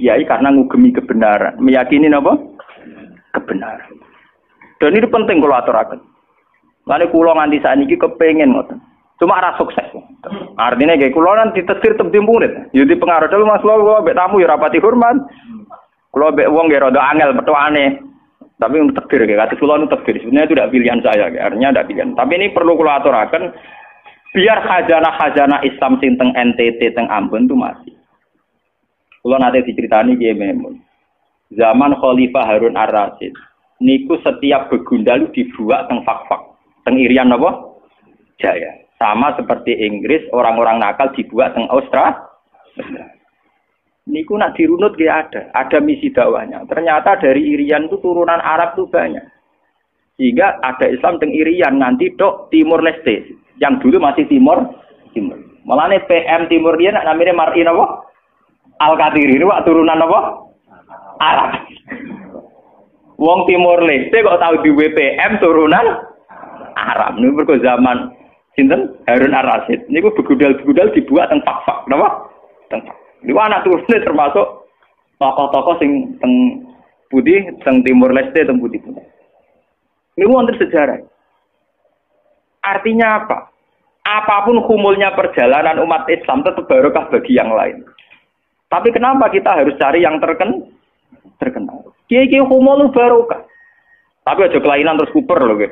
kiai karena ngugemi kebenaran, meyakini apa? Kebenaran. Dan ini penting kalau aturaken. Lane kula nganti sakniki kepengin ngoten. Cuma ora sukses. Artinya kayak kula nanti ditetir tebih murid. Ya di pengaruh dulu Mas kula mbek tamu ya rapati hormat. Kula mbek wong ya rada angel petokane. Tapi untuk takdir kayak kata kula itu takdir. Sebenarnya itu tidak pilihan saya, artinya tidak pilihan. Tapi ini perlu kula aturaken biar khazanah Islam sing teng NTT teng Ambon itu masih. Kula nate diceritani Kiai Memun. Zaman Khalifah Harun Ar-Rasyid niku setiap begundal dibuat teng fak-fak. Teng Irian apa? Jaya. Sama seperti Inggris, orang-orang nakal dibuat teng Australia. Niku nak dirunut gak ada misi dakwahnya. Ternyata dari Irian itu turunan Arab tuh banyak. Sehingga ada Islam teng Irian nanti dok Timur Leste. Yang dulu masih Timur. Malahnya PM Timur dia nak namanya Martin apa? Al-Qadiri ini wak turunan apa? Arab. Wong Timur Leste kok tahu di WPM turunan Arab. Ini berko zaman sinten Harun Ar-Rasyid. Niku begudal-begudal dibuat teng fak-fak, napa? Teng. Niku anak turune termasuk tokoh-tokoh sing teng putih, teng Timur Leste, teng putih. Niku wonten sejarah. Artinya apa? Apapun kumulnya perjalanan umat Islam tetap barokah bagi yang lain. Tapi kenapa kita harus cari yang terkenal? Kiai-kiai kumul barokah. Tapi aja kelainan terus kuper lho nggih.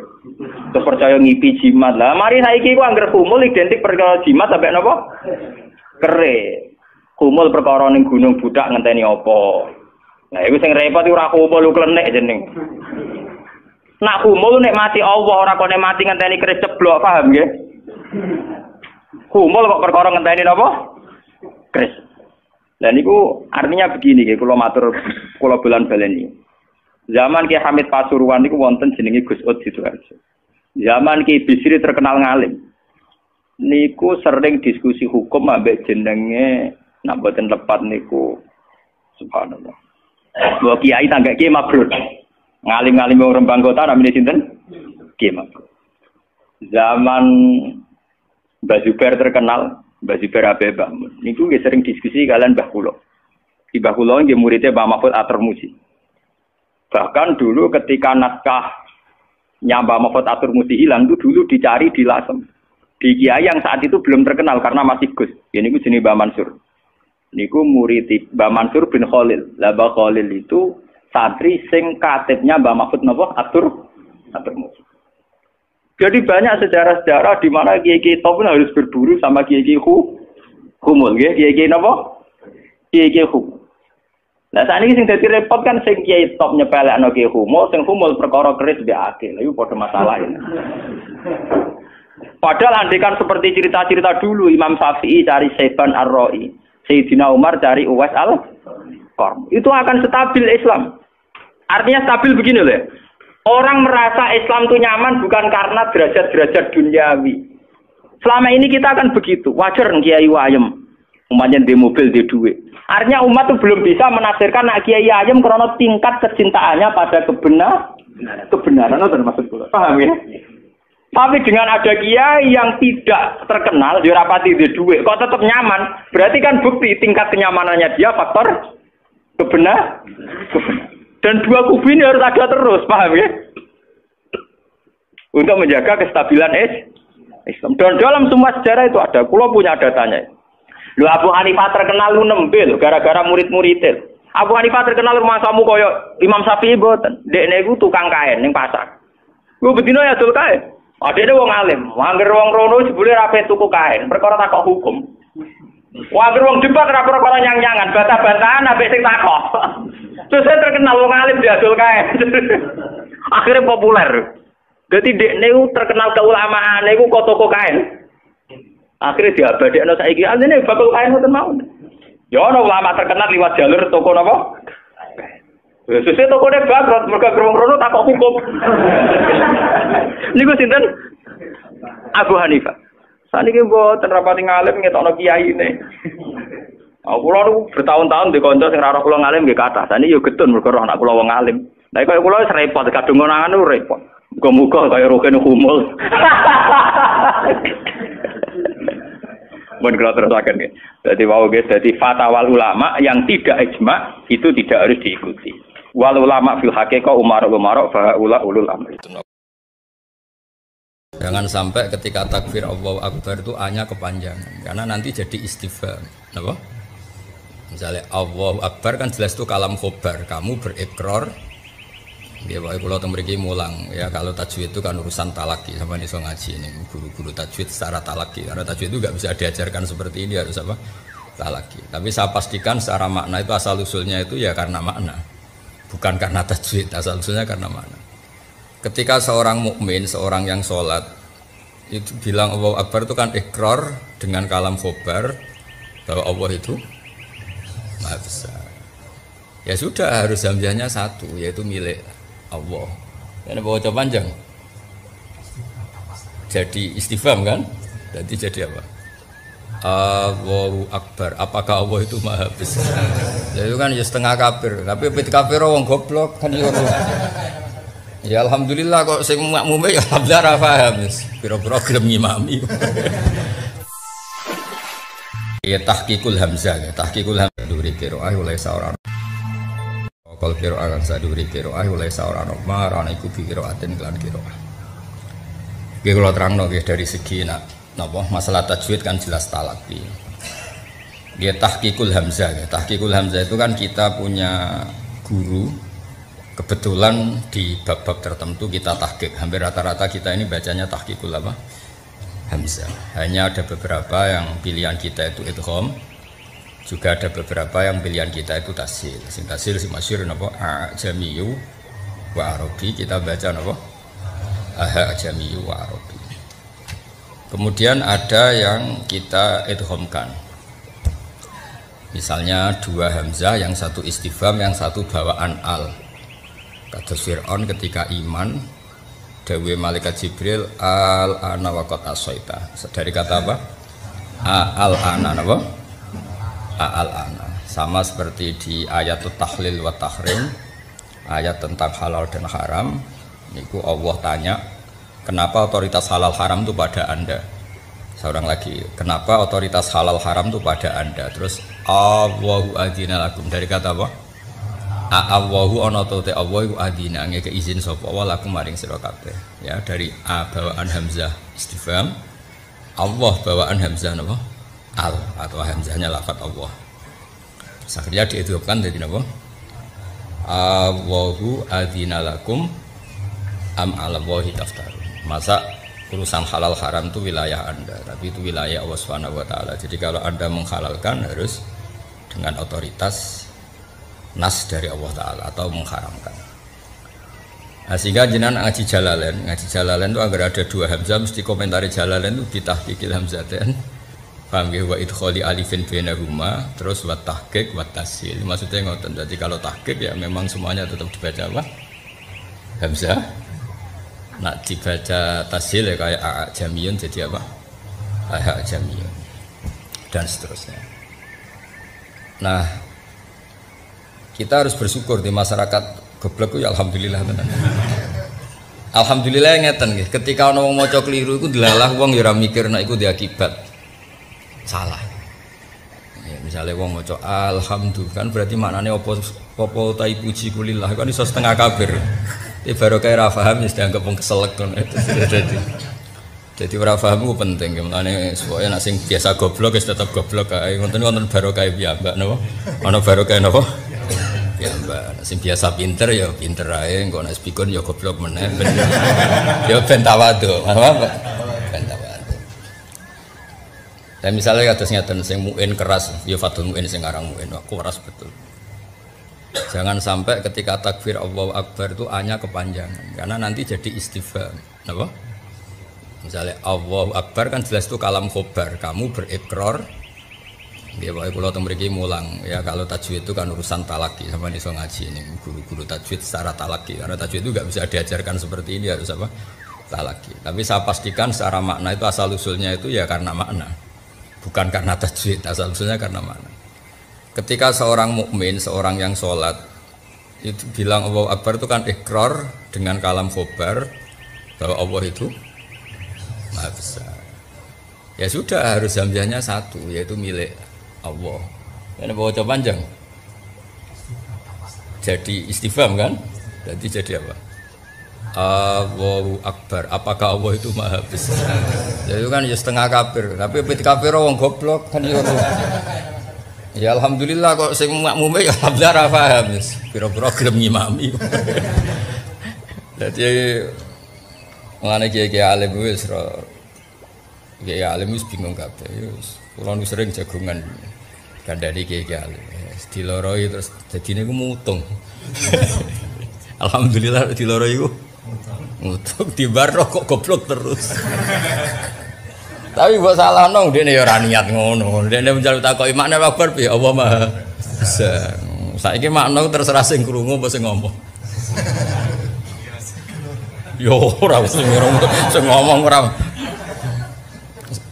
Terus percaya ngipi jimat. Lah mari saiki ku anggere kumul identik perkara jimat sampai napa? Kere. Kumul perkara ning gunung budak ngenteni apa? Nah iku sing repot ora kumul klenek jeneng. Nak kumul nek mati Allah ora kok nek mati ngenteni keris ceblok, paham nggih? Kumul kok perkara ngenteni napa? Keris. Lah niku artinya begini nggih kula matur kula bolan-baleni. Zaman Ki Hamid Pasuruan niku wonten jenenge Gus Ud Sidoarjo. Zaman Ki Bisri terkenal ngalim. Niku sering diskusi hukum ambek jenenge nak boten lepat niku subhanallah. Mbok kiai tangga Ki Mabrur. Ngalim-ngalim wong Rembang Kota namine sinten? Ki Mabrur. Zaman Mbah Zubair terkenal, Mbah Zubair Abeba. Niku nggih sering diskusi kalian Mbah Kula. Di Mbah Kula nggih muridé Mbah Mahfud At-Tirmidzi. Bahkan dulu ketika naskah Mbah Mahfud At-Tirmidzi hilang itu dulu dicari di Lasem. Di kiai yang saat itu belum terkenal karena masih Gus. Ya niku jenenge Mbah Mansur. Niku murid Mbah Mansur bin Khalil. Lah Mbah Khalil itu santri sing katibnya Mbah Mahfud napa At-Tirmidzi. Jadi banyak sejarah-sejarah di mana kiai-kiai top harus berburu sama kiai-kiai humul nggih. Kiai-kiai napa? Kiai-kiai humul. Nah saat ini sing dadi repot kan sing kiai top nyepelekno kiai humul, sing humul perkara keris mbek akeh. Lha iku padha masalah ini. Padahal andekan seperti cerita-cerita dulu Imam Syafi'i cari Saiban Ar-Ra'i, Sayyidina Umar cari Uwais Al-Qarni. Itu akan stabil Islam. Artinya stabil begini loh. Orang merasa Islam itu nyaman bukan karena derajat-derajat duniawi. Selama ini kita akan begitu. Wajar kiai wayem. Umpamanya di mobil, di duit. Artinya umat itu belum bisa menafsirkan nak kiai ayam karena tingkat kecintaannya pada kebenaran itu maksud kula. Paham ya? Tapi dengan ada kiai yang tidak terkenal, dia rapati di duit, kok tetap nyaman, berarti kan bukti tingkat kenyamanannya dia faktor kebenaran. Dan dua kubu ini harus ada terus, paham ya? Untuk menjaga kestabilan Islam. Dan dalam semua sejarah itu ada, kula punya datanya. Lu Abu Hanifah terkenal lu nembe gara-gara murid-muridnya. Abu Hanifah terkenal rumah samu koyo Imam Syafi'i boten. Dekne iku tukang kain ning pasar. Ku bedino ya dul kain. Adekne wong alim, angger wong rono jebule ra pe tuku kain, perkara takok hukum. Wah, angger wong debat ra perkara nyang-nyangan, bantah-bantahan ambek sing takok. Terus terkenal wong alim dia dul kain. Akhirnya populer. Dadi dekne iku terkenal keulamaan iku kok toko kain. Akhirnya diabadekno saiki asline bakal kain ngoten mawon. Ya ana ulama terkenal liwat jalur toko napa? Sesuk tokone bangkrut mergo grong-grono takok hukum. Niku sinten? Abu Hanifah. Saniki mboten rapati ngalim ngetokno kiyaine. Kula niku bertahun-tahun di kanca sing ora kula ngalim nggih kathah. Saniki yo getun mergo anak kula wong ngalim. Lah kaya kula wis repot kadung ngono anu repot. Muga-muga kaya roken humul. Mun kula terusaken nggih. Dadi wau nggih dadi fatwa ulama yang tidak ijma itu tidak harus diikuti. Wal ulama fil haqiqah umara fa ulul amri. Jangan sampai ketika takbir Allahu Akbar itu hanya kepanjangan, karena nanti jadi istifham. Apa? Misalnya Allahu Akbar kan jelas itu kalam khobar, kamu berikrar. Ya Pak, kalau tembriki mulang ya, kalau tajwid itu kan urusan talaki, sama nih so ngaji ini guru-guru tajwid secara talaki, karena tajwid itu nggak bisa diajarkan seperti ini, harus apa? Talaki. Tapi saya pastikan secara makna itu asal usulnya itu ya karena makna, bukan karena tajwid, asal usulnya karena makna. Ketika seorang mukmin, seorang yang sholat itu bilang Allahu Akbar itu kan ikrar dengan kalam khobar bahwa Allah itu Maha Besar. Ya sudah, harus hamzahnya satu, yaitu milik Allah. Ini bawa panjang. Jadi istifham kan? Jadi apa? Allahu Akbar. Apakah Allah itu Maha Besar? Ya itu kan ya setengah kafir. Tapi pit kafir wong goblok kan yo. Ya alhamdulillah kok sing makmume ya alhamdulillah ra paham wis. Pira-pira gelem ngimami. Ya tahqiqul hamzah, ya tahqiqul hamzah duri qiraah oleh seorang. Kal qiraah kan saduri qiraah oleh seorang marana iku bi qiraatin lan qiraah. Nggih kula terangno nggih dari segi napa masalah tajwid kan jelas talaqi. Nggih tahqiqul hamzah, ya tahqiqul hamzah itu kan kita punya guru. Kebetulan di bab-bab tertentu kita tahqiq, hampir rata-rata kita ini bacanya tahqiqul apa? Hamzah. Hanya ada beberapa yang pilihan kita itu idgham, juga ada beberapa yang pilihan kita itu tashil. Sing tashil si masyhur napa? Ajamiyu wa arabi, kita baca napa? Ajamiyu wa arabi. Kemudian ada yang kita idghamkan. Misalnya dua hamzah, yang satu istifham, yang satu bawaan al. Kados Fir'aun ketika iman dawe malaikat Jibril al ana waqad asaita. Dari kata apa? Al ana apa? Al ana. Sama seperti di ayat tahlil wa tahrim, ayat tentang halal dan haram. Niku Allah tanya, kenapa otoritas halal haram itu pada Anda? Seorang lagi, kenapa otoritas halal haram itu pada Anda? Terus Allahu adzina lakum, dari kata apa? Allahu ana ta Allah iku adina ngeke izin sapa wa lakum maring sira kabeh. Ya, dari bawaan hamzah istifham, Allah bawaan hamzah napa? Al, atau hamzahnya lafaz Allah. Akhirnya diidhofkan jadi napa? Allahu adina lakum am ala Allahi taftarun. Masa urusan halal haram itu wilayah Anda, tapi itu wilayah Allah Subhanahu wa taala. Jadi kalau Anda menghalalkan harus dengan otoritas nas dari Allah Ta'ala atau mengharamkan. Nah, sehingga jenengan ngaji Jalalain itu agar ada dua hamzah mesti komentari Jalalain itu bitahqiqil hamzatain. Paham ya, wa idkhali alifin bainahuma, terus wa tahqiq wa tashil. Maksudnya ngoten. Jadi kalau tahqiq ya memang semuanya tetap dibaca apa? Hamzah. Nak dibaca tashil ya kayak jamiyun jadi apa? Jamiyun. Dan seterusnya. Nah, kita harus bersyukur di masyarakat goblok ya alhamdulillah tenan. Alhamdulillah ngeten nggih, ketika ana wong maca keliru iku delalah wong ya ora mikir nek iku diakibat salah. Ya, misalnya wong maca alhamdulillah kan berarti maknane apa ta puji kulillah kan iso setengah kafir. Iki baru kaya ora paham wis dianggap wong keselek ngono. Jadi ora paham ku penting, makane supaya nek sing biasa goblok wis tetep goblok kae. Ngoten barokah piyambak napa? Ana barokah napa? Ya mbak, sing biasa pinter ya pinter ae, engko nek pikun ya goblok meneh. Ya ben tawadhu, apa? Ben tawadhu. Dan misalnya kados ngeten sing muin keras, ya fatul muin sing aran muin, aku keras betul. Jangan sampai ketika takbir Allahu Akbar itu hanya kepanjangan, karena nanti jadi istifham, apa? Misalnya Allahu Akbar kan jelas itu kalam khobar, kamu berikrar. Ya Pak, kalau tembriki mulang ya, kalau tajwid itu kan urusan talaki, sama nih so ngaji ini guru-guru tajwid secara talaki, karena tajwid itu nggak bisa diajarkan seperti ini, harus apa? Talaki. Tapi saya pastikan secara makna itu asal usulnya itu ya karena makna, bukan karena tajwid, asal usulnya karena makna. Ketika seorang mukmin, seorang yang sholat itu bilang Allahu Akbar itu kan ikrar dengan kalam khobar bahwa Allah itu Maha Besar. Ya sudah harus hamzahnya satu yaitu milik Allah. Karena bawa panjang. Jadi istifham kan? Jadi apa? Allahu Akbar. Apakah Allah itu maha besar? Jadi itu kan ya setengah kafir. Tapi ketika kafir orang goblok kan ya. Ya alhamdulillah kok sing makmume ya alhamdulillah ra paham wis. Pira-pira gelem ngimami. Dadi ngene iki alim wis ra. Kiai alim wis bingung kabeh wis. Kula nu sering jagongan kandhani kiai alim. Diloroi terus dadine ku mutung. Alhamdulillah diloroi ku mutung dibarok kok goblok terus. Tapi mbok salahno ndekne ya ora niat ngono. Ndekne menjaluk takoki makna kabar piye Allah Maha Besar. Saiki makna terserah sing krungu apa sing ngomong. Yo ora sing ngomong ora.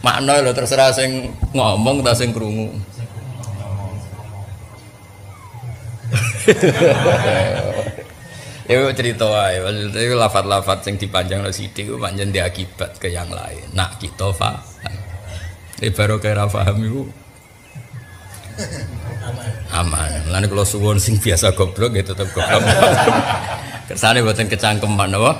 Makna lho terserah sing ngomong ta sing krungu. Ya cerita wae, itu lafat-lafat yang dipanjang sithik ku pancen di akibat ke yang lain. Nak kita paham. Baru kira paham iku aman. Lan kula suwun sing biasa goblok ya tetep goblok. Kersane mboten kecangkeman apa?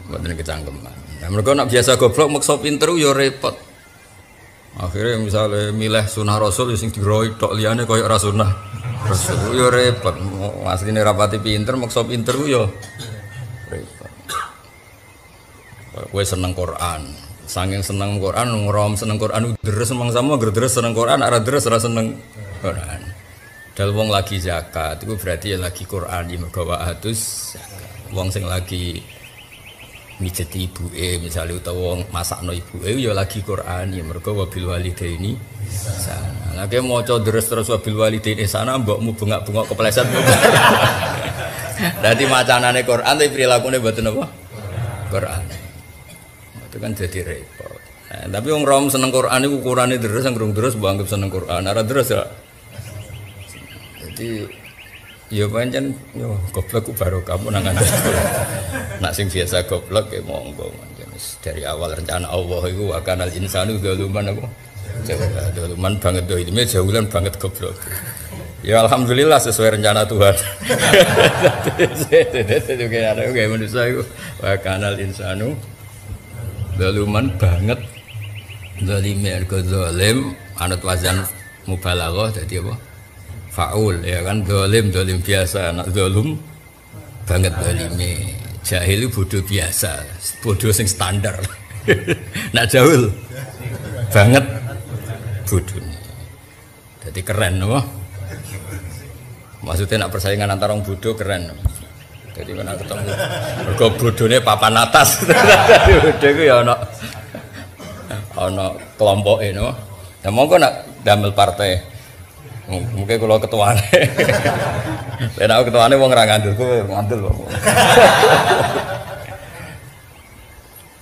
Mboten kecangkeman. Nah, mereka nak biasa goblok maksa pinter ya repot. Akhirnya misalnya milih sunah Rasul sing diroik tok liyane koyo ora sunah. Rasul yo repot, asline rapati pinter, maksa pinter ku yo repot. Kowe seneng Quran, saking seneng Quran, ngrom seneng Quran deres sama deres seneng Quran, ora deres ora seneng Quran. Dal wong lagi zakat, itu berarti ya lagi Quran di mergo atus. Wong sing lagi mijeti ibuke misalnya utawa wong masakno ibuke ya lagi Quran ya mergo wabil walidaini sana. Lah ki maca deres terus wabil walidaini sana mbokmu bengak-bengok kepleset. Dadi macanane Quran tapi prilakune mboten apa? Quran. Itu kan jadi repot. Nah, tapi wong rom seneng Quran iku ukurane deres sing urung deres mbok anggap seneng Quran. Ora deres ya. Jadi ya pancen yo goblok ku baru kamu nang ngandel. Nak sing biasa goblok ya monggo dari awal rencana Allah iku akanal insanu zaluman apa? Zaluman banget do ini jaulan banget goblok. Ya alhamdulillah sesuai rencana Tuhan. Itu kayak manusia iku akanal insanu zaluman banget. Zalime argo zalim anut wazan mubalaghah dadi apa? Faul ya kan zalim biasa anak zalum banget zalime. Jahil bodoh biasa, bodoh sing standar. Nak jahil banget bodoh. Jadi keren apa? Maksudnya nak persaingan antara orang bodoh keren. Jadi mana ketemu mergo bodone papan atas. Bodoh ku ya ana kelompoke no. Ya monggo nak damel partai. Mungkin kalau ketuane, aku ketuane wong ora ngandel, ngandel kok.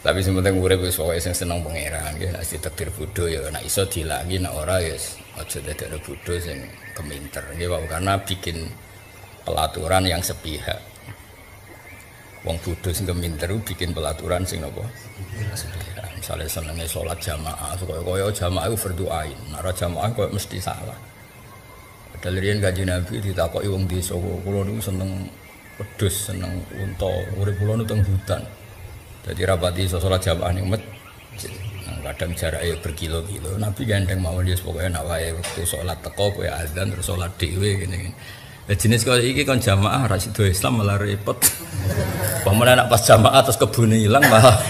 Tapi sementing urip wis pokoke sing seneng pangeran, nggih nek ditakdir bodho ya nek iso dilangi nek ora ya aja dadekno bodho sing keminter. Nggih karena bikin pelaturan yang sepihak. Wong bodho sing keminter bikin pelaturan sing napa? Sepihak. Misale senenge salat jamaah, kaya jamaah iku fardhu ain. Nek ora jamaah kok mesti salah. Dalirian Kanjeng Nabi ditakoki wong desa, kula niku seneng wedhus, seneng unta, urip kula nu teng hutan. Dadi rapati iso salat jamaah ning masjid. Kadang jarake berkilo-kilo. Nabi gandeng mawon wis pokoke nek wae wektu salat teko kowe azan terus salat dhewe ngene. Lah jenis kaya iki kon jamaah ra sida Islam malah repot. Pamane nek pas jamaah terus kebune ilang malah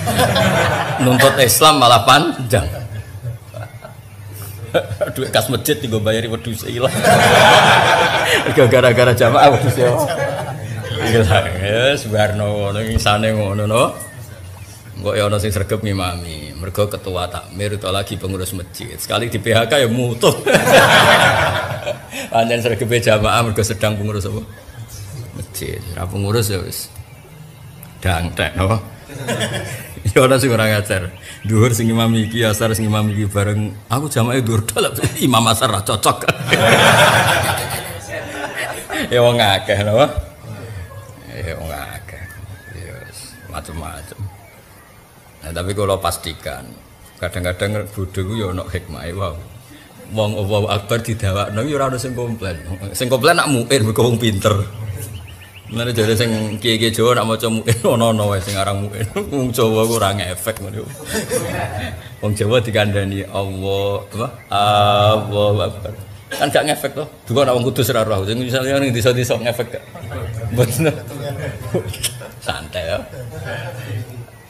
nuntut Islam malah panjang. Duit kas masjid digo bayari wedhus ilang. Gara-gara jamaah wedhus ya. Ilang wis barno ngono ngisane ngono no. Engko ya ana sing sregep ngimami, mergo ketua takmir utawa lagi pengurus masjid. Sekali di PHK ya mutuh. Pancen sregepe jamaah mergo sedang pengurus apa? Masjid. Ra pengurus ya wis dangtek no. Ya ora sing ora ngajar. Dhuwur sing imam iki, asar sing imam iki bareng aku jamaah dhuwur dalem imam asar ra cocok. Ya wong akeh lho. Ya wong akeh. Ya macam-macam. Nah, tapi kalau pastikan Kadang-kadang bodho ku ya ana hikmahe wae. Wong Allahu Akbar didawakno ya ora ono sing komplain. Sing komplain nak muin mergo wong pinter. Mulane jare sing kiye-kiye Jawa nak maca muin ono-ono wae sing aran muin. Wong Jawa ku ora ngefek ngono. Wong Jawa dikandani Allahu Akbar. Kan gak ngefek to. Duka nak wong kudus ora roh. Sing misale ning desa-desa ngefek gak. Mboten. Santai ya.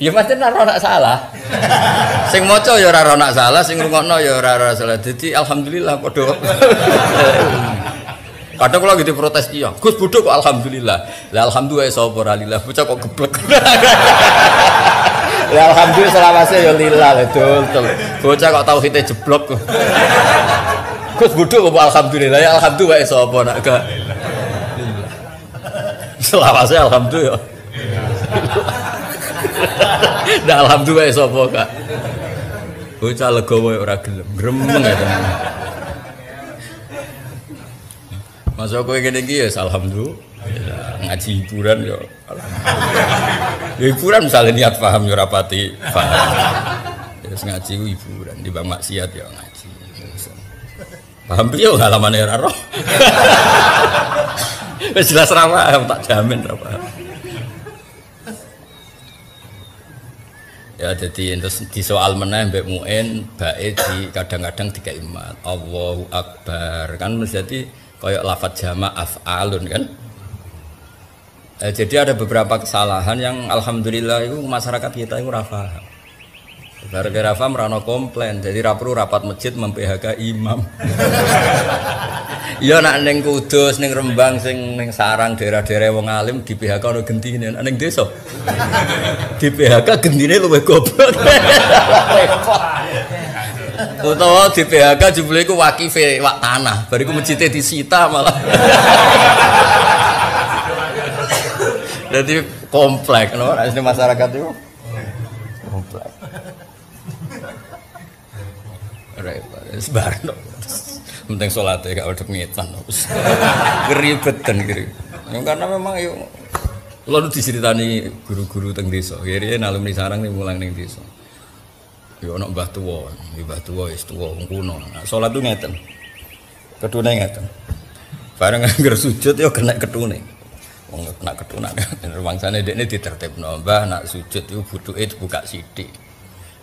Ya pancen ora nak salah. Sing maca ya ora nak salah, sing ngrungokno ya ora salah. Dadi alhamdulillah padha. Kadang kula gitu protes iya. Gus bodho kok alhamdulillah. Lah alhamdulillah sapa ora lillah. Bocah kok geblek. Ya alhamdulillah selawase ya lillah betul. Bocah kok tauhide jeblok. Gus bodho kok alhamdulillah. Ya alhamdulillah sapa nak gak. Selawase alhamdulillah. Nah alhamdulillah sapa Kak. Bocah legowo ora gelem, gremeng ya tenan. Masa kowe ngene iki ya alhamdulillah. Ngaji hiburan ya alhamdulillah. Ya hiburan misalnya niat paham ya rapati paham. Terus ngaji ku hiburan, di bang maksiat ya ngaji. Paham piye ngalamane ora roh. Wis jelas ra paham tak jamin ra paham. Ya jadi terus di soal meneh mbek muin bae di kadang-kadang dikaimat Allahu Akbar kan jadi kayak lafaz jamak af'alun kan. Jadi ada beberapa kesalahan yang alhamdulillah itu masyarakat kita itu ora paham. Gara-gara paham ora ono komplain. Jadi ra perlu rapat masjid mem-PHK imam. Ya nak ning Kudus ning Rembang sing ning sarang daerah-daerah wong alim di PHK ono gentine ning desa. Di PHK gentine luwih goblok. Utawa di PHK jebule iku wakife wak tanah, bariku masjide disita malah. Jadi komplek no, asli masyarakat itu komplek. Repot, sebarno. Penting sholatnya gak ada ngetan, keribetan kiri. Karena memang yuk, lalu diceritani guru-guru teng desa. Akhirnya alumni sarang nih mulang neng desa. Yuk nak mbah tua is tua kuno. Sholat tuh ngeten, ketune ngeten. Bareng angger sujud yuk kena ketune. Wong kena ketune. Rumangsane dekne ditertibno. Mbah nak sujud yuk butuhe buka sithik.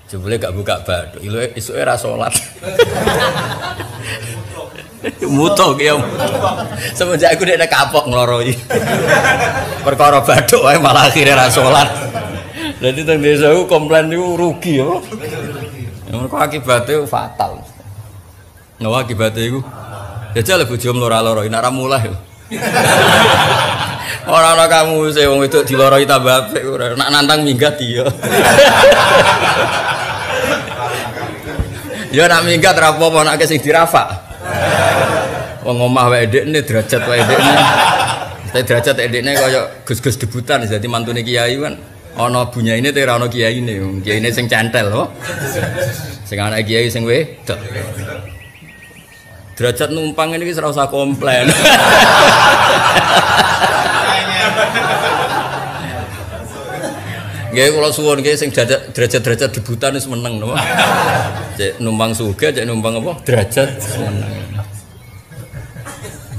Jebule gak buka bathuk, isuke ra salat. Muto ki ya. Semenjak aku nek kapok ngloroi. Perkara bathuk wae malah akhire ra salat. Dadi teng desa ku komplain niku rugi ya. Mergo akibate fatal. Lho akibate iku. Jajal bojomu loro-loro nek ra mulih. Ora ana kamu sing wong wedok diloroi tambah apik ora. Nak nantang minggat iya. Ya nak minggat ra apa-apa nek sing dirafak. Wong omah wae ndekne derajat wae ndekne. Tapi derajat ndekne kaya gus-gus debutan dadi mantune kiai kan ana bunyaine te ora ana kiyaine. Kiyaine sing cantel to. Sing anak kiai sing wedok. Derajat numpang ini wis ora usah komplain. Nggih kula suwun nggih sing derajat-derajat debutan wis meneng napa. Cek numpang sugih, cek numpang apa? Derajat meneng.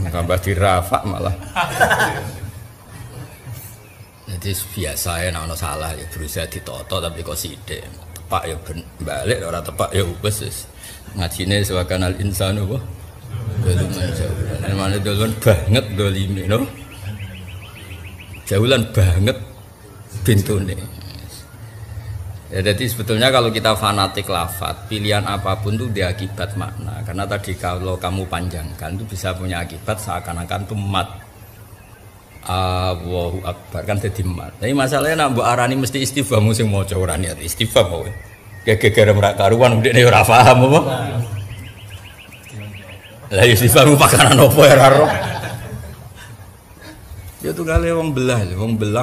Tambah dirafak malah. Jadi biasa ya ana salah ya berusaha ditoto tapi kok sithik. Tepak ya balik ora tepak ya wis. Ngajine sewakanal insanu apa? Doluman jaulan. Mana doluman banget dolime no. Jaulan banget pintune. Ya, jadi sebetulnya kalau kita fanatik lafaz, pilihan apapun itu dia akibat makna. Karena tadi kalau kamu panjangkan itu bisa punya akibat seakan-akan itu mat. Allahu Akbar kan jadi mat. Tapi masalahnya nak mbok arani mesti istifham sing maca ora niat istifham wae. Gegere merak karuan ndekne ora paham apa. Lah istifham pakanan opo ya ora. Ya tuh kali wong belah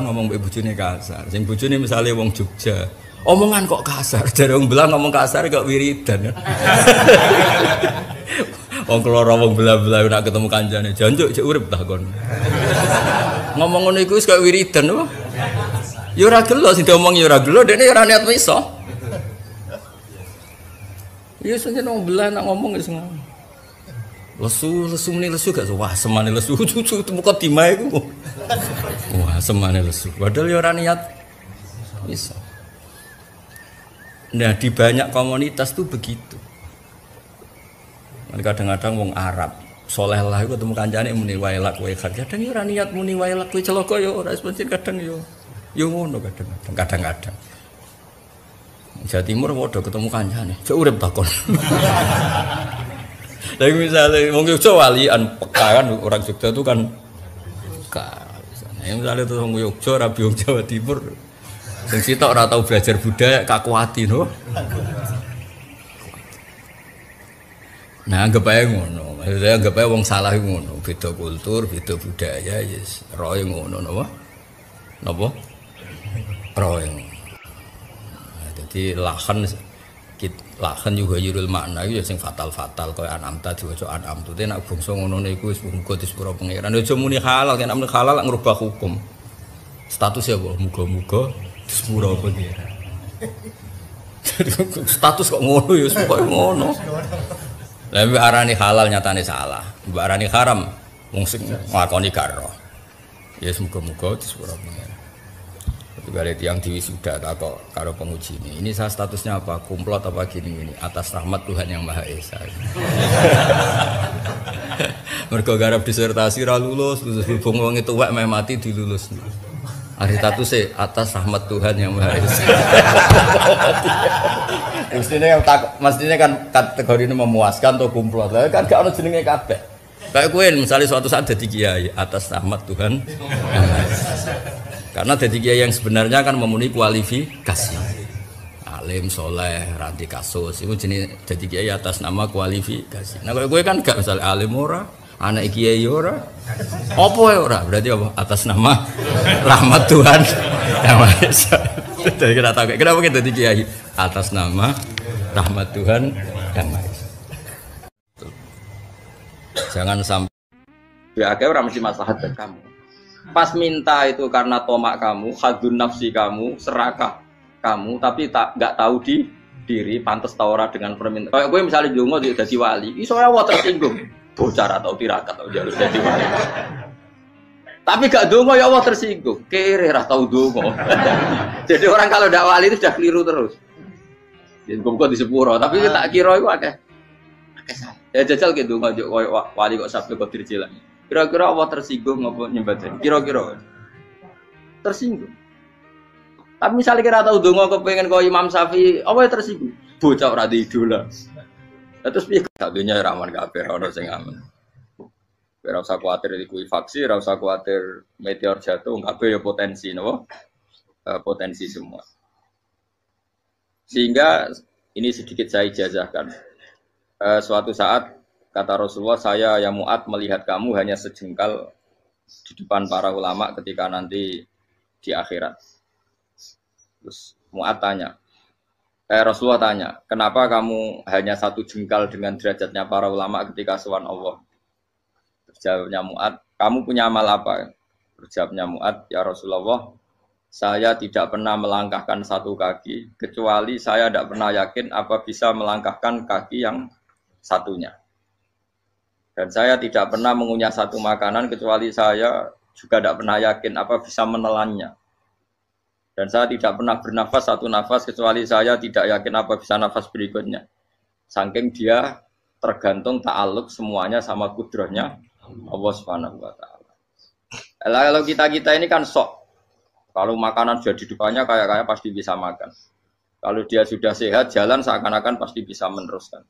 ngomong mbek bojone kasar. Sing bojone misale wong Jogja. Omongan kok kasar, dari wong belah ngomong kasar kok wiridan. Wong keloro wong belah-belah nak ketemu kancane, janjuk cek urip ta kon. Ngomong ngono iku wis kok wiridan apa? Ya ora gelo sing diomong ya ora gelo, dekne ora niat miso. Iya saja nong belah nak ngomong ya ngomong. Lesu meni lesu gak wah semane lesu cucu muka timah iku. Wah semane lesu. Padahal ya ora niat bisa. Nah di banyak komunitas tuh begitu. Kadang-kadang wong Arab soleh lah iku ketemu kancane muni wae lak wae kan. Kadang ya ora niat muni wae lak kuwi celaka ya ora sepencen kadang yo ngono kadang-kadang. Jawa Timur padha ketemu kancane. Cek urip takon. Lagi misalnya wong Yogyakarta walian peka kan orang Jogja itu kan peka. Misalnya tuh wong Yogyakarta rabi wong Jawa Timur sing sitok ora tau belajar budaya kakuati no. Nah, anggap ae ngono. Maksudnya anggap ae wong salah ngono, beda kultur, beda budaya yes. Roe ngono napa? Napa? Roe. Nah, jadi lahan juga yurul makna itu ya sing fatal-fatal kaya anam tadi waca anam tu nek bangsa ngono niku wis muga disepuro pangeran aja muni halal kan amne halal ngrubah hukum status ya muga-muga disepuro pangeran status kok ngono ya pokoke ngono lha mbek arani halal nyatane salah mbek arani haram wong sing nglakoni karo ya muga-muga disepuro pangeran kali tiang diwisuda atau karo penguji ini saya statusnya apa kumplot apa gini atas rahmat Tuhan yang Maha Esa. Mergo garap disertasi ra lulus hubung wong itu wek meh mati dilulus. Ari status atas rahmat Tuhan yang Maha Esa. Mestinya kan kategori ini memuaskan atau kumplot. Kan gak ono jenenge kabeh. Kayak kowe misalnya suatu saat dadi kiai atas rahmat Tuhan yang Maha Esa. Karena jadi kiai yang sebenarnya kan memenuhi kualifikasi alim soleh ranti kasus itu jenis jadi kiai atas nama kualifikasi. Nah kalau gue kan gak misalnya alim ora anak kiai ora apa ya ora berarti apa atas nama rahmat Tuhan yang Maha Esa. Jadi kita tahu kenapa kita jadi kiai atas nama rahmat Tuhan yang Maha Esa. Jangan sampai ya kayak orang mesti maslahat buat kamu. Pas minta itu karena tomak kamu, hadun nafsi kamu, serakah kamu, tapi nggak tahu diri, pantas taora dengan permintaan. Kayak gue misalnya jongo jadi wali, iso ya tersinggung, bocah atau tirakat atau jalur jadi wali. Tapi gak dongo ya Allah tersinggung, kere tahu dongo. Jadi orang kalau tidak wali itu sudah keliru terus. Jadi gue di sepuro, tapi tak kira itu akeh. Ya jajal gitu dongo wali kok sabtu kok dirjilan. Kira-kira Allah tersinggung ngapa nyembah kira-kira tersinggung. Tapi misalnya kira tahu dongo kepengen kau Imam Syafi'i, apa ya tersinggung? Bocah ora di idola. Terus piye satunya raman kabeh ora sing aman. Ora usah kuwatir likuifaksi, ora usah kuwatir meteor jatuh, kabeh ya potensi napa? Potensi semua. Sehingga ini sedikit saya ijazahkan. Suatu saat kata Rasulullah, saya yang Mu'ad melihat kamu hanya sejengkal di depan para ulama ketika nanti di akhirat. Terus Mu'ad tanya, Rasulullah tanya, kenapa kamu hanya satu jengkal dengan derajatnya para ulama ketika sowan Allah? Terjawabnya Mu'ad, kamu punya amal apa? Terjawabnya Mu'ad, ya Rasulullah, saya tidak pernah melangkahkan satu kaki, kecuali saya tidak pernah yakin apa bisa melangkahkan kaki yang satunya. Dan saya tidak pernah mengunyah satu makanan kecuali saya juga tidak pernah yakin apa bisa menelannya. Dan saya tidak pernah bernafas satu nafas kecuali saya tidak yakin apa bisa nafas berikutnya. Saking dia tergantung ta'aluk semuanya sama kudrahnya Allah Subhanahu wa taala. Kalau kita ini kan sok. Kalau makanan sudah di depannya kayak pasti bisa makan. Kalau dia sudah sehat jalan seakan-akan pasti bisa meneruskan.